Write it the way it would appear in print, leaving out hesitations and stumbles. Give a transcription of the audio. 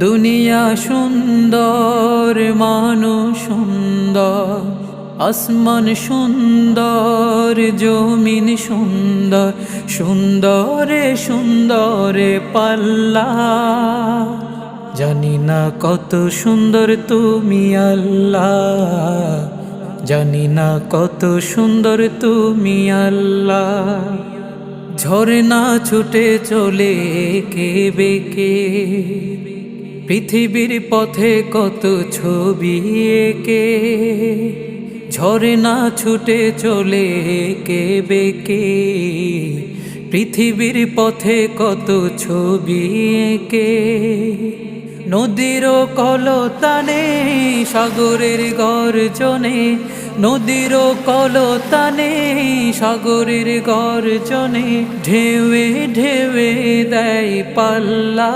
দুনিয়া সুন্দর, মানুষ সুন্দর, আসমান সুন্দর, জমিন সুন্দর, সুন্দরে সুন্দরে পাল্লা। জানি না কত সুন্দর তুমি আল্লাহ, জানি না কত সুন্দর তুমি আল্লাহ। ঝরনা ছুটে চলে কে বেকে, পৃথিবীর পথে কত ছবি এঁকে। ঝরনা ছুটে চলে কে বেকে, পৃথিবীর পথে কত ছবি এঁকে। নদীর কলতানে সাগরের গর্জনে, নদীর কলতানে সাগরের গর্জনে, ঢেউে ঢেউে দেয় পাল্লা।